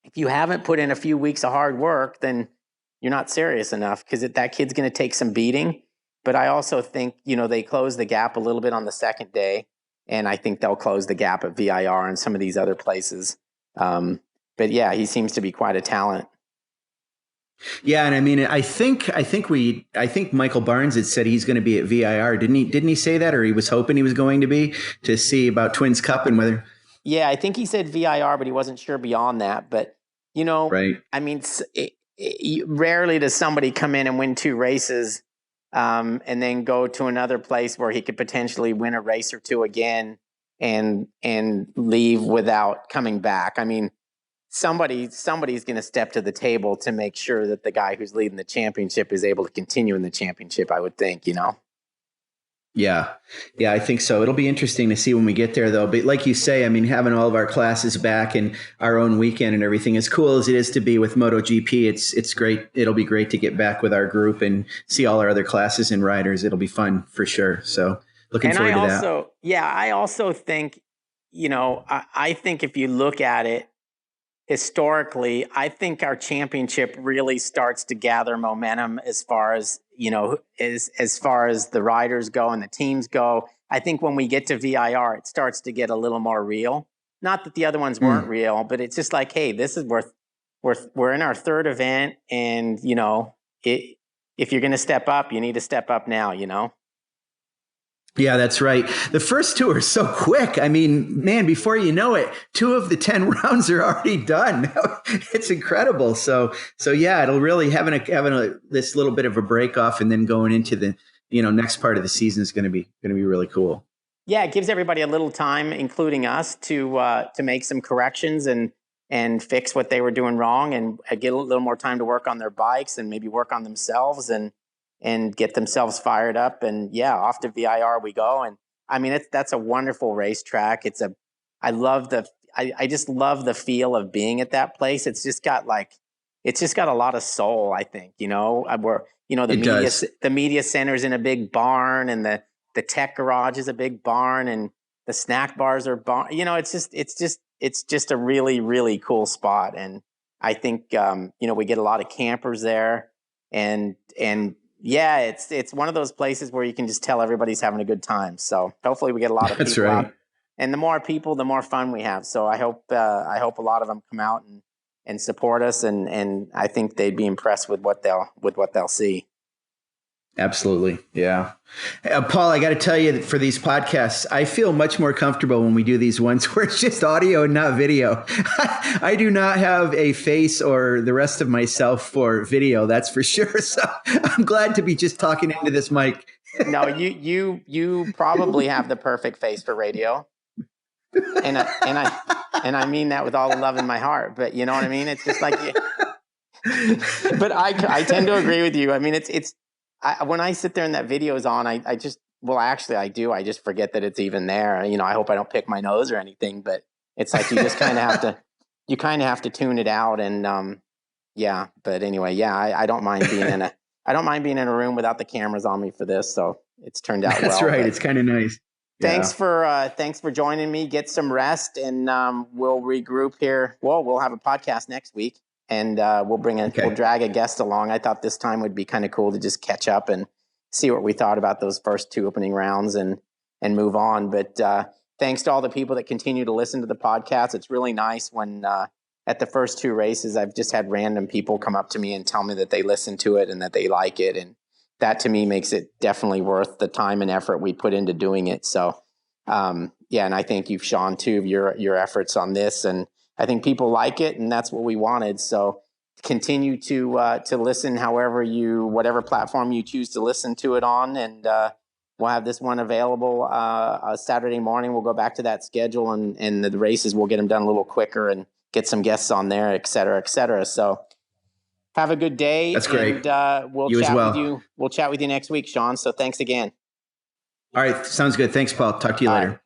Speaker 1: if you haven't put in a few weeks of hard work, then you're not serious enough, because that kid's going to take some beating. But I also think, they close the gap a little bit on the second day, and I think they'll close the gap at VIR and some of these other places. But yeah, he seems to be quite a talent.
Speaker 2: Yeah, and I mean, I think Michael Barnes had said he's going to be at VIR. Didn't he say that, or he was hoping he was going to be, to see about Twins Cup and whether?
Speaker 1: Yeah, I think he said VIR, but he wasn't sure beyond that. But
Speaker 2: right.
Speaker 1: I mean, rarely does somebody come in and win 2 races, and then go to another place where he could potentially win a race or 2 again and leave without coming back. I mean, somebody's going to step to the table to make sure that the guy who's leading the championship is able to continue in the championship, I would think,
Speaker 2: Yeah. Yeah, I think so. It'll be interesting to see when we get there, though. But like you say, I mean, having all of our classes back and our own weekend and everything, as cool as it is to be with MotoGP, it's great. It'll be great to get back with our group and see all our other classes and riders. It'll be fun for sure. So looking
Speaker 1: And
Speaker 2: forward to that.
Speaker 1: I also think, I think if you look at it historically, I think our championship really starts to gather momentum as far as, as far as the riders go and the teams go. I think when we get to VIR, it starts to get a little more real. Not that the other ones weren't
Speaker 2: Mm.
Speaker 1: real, but it's just like, hey, this is we're in our third event, and if you're going to step up, you need to step up now.
Speaker 2: Yeah, that's right. The first two are so quick. I mean, man, before you know it, 2 of the 10 rounds are already done. It's incredible. So yeah, it'll really having this little bit of a break off and then going into the, next part of the season is going to be really cool.
Speaker 1: Yeah, it gives everybody a little time, including us, to make some corrections and fix what they were doing wrong, and get a little more time to work on their bikes and maybe work on themselves and get themselves fired up. And yeah, off to VIR we go. And I mean, that's a wonderful racetrack. I just love the feel of being at that place. It's just got a lot of soul, I think.
Speaker 2: It does.
Speaker 1: The media center's in a big barn, and the tech garage is a big barn, and the snack bars are barn. It's just a really, really cool spot. And I think, we get a lot of campers there, and yeah, it's one of those places where you can just tell everybody's having a good time. So hopefully we get a lot of
Speaker 2: That's
Speaker 1: people
Speaker 2: right.
Speaker 1: out, and the more people, the more fun we have. So I hope a lot of them come out and support us, and I think they'd be impressed with what they'll see.
Speaker 2: Absolutely. Yeah. Paul, I got to tell you that for these podcasts, I feel much more comfortable when we do these ones where it's just audio and not video. I do not have a face or the rest of myself for video. That's for sure. So I'm glad to be just talking into this mic.
Speaker 1: No, you probably have the perfect face for radio. And I mean that with all the love in my heart, but you know what I mean? It's just like, but I tend to agree with you. I mean, when I sit there and that video is on, I do. I just forget that it's even there. I hope I don't pick my nose or anything, but it's like, you just kind of have to tune it out. And, yeah, but anyway, yeah, I don't mind being in a room without the cameras on me for this. So it's turned out well.
Speaker 2: That's right. It's kind of nice.
Speaker 1: Thanks for joining me. Get some rest, and we'll regroup here. Well, we'll have a podcast next week, and we'll drag a guest along. I thought this time would be kind of cool to just catch up and see what we thought about those first 2 opening rounds and move on. But thanks to all the people that continue to listen to the podcast. It's really nice when at the first 2 races, I've just had random people come up to me and tell me that they listen to it and that they like it, and that to me makes it definitely worth the time and effort we put into doing it. So, yeah, and I thank you, Sean, too, of your efforts on this. And I think people like it, and that's what we wanted. So continue to listen whatever platform you choose to listen to it on. And we'll have this one available Saturday morning. We'll go back to that schedule, and the races, we'll get them done a little quicker and get some guests on there, et cetera, et cetera. So have a good day.
Speaker 2: That's great.
Speaker 1: And we'll
Speaker 2: You
Speaker 1: chat
Speaker 2: as well.
Speaker 1: with you. We'll chat with you next week, Sean. So thanks again.
Speaker 2: All right. Sounds good. Thanks, Paul. Talk to you later.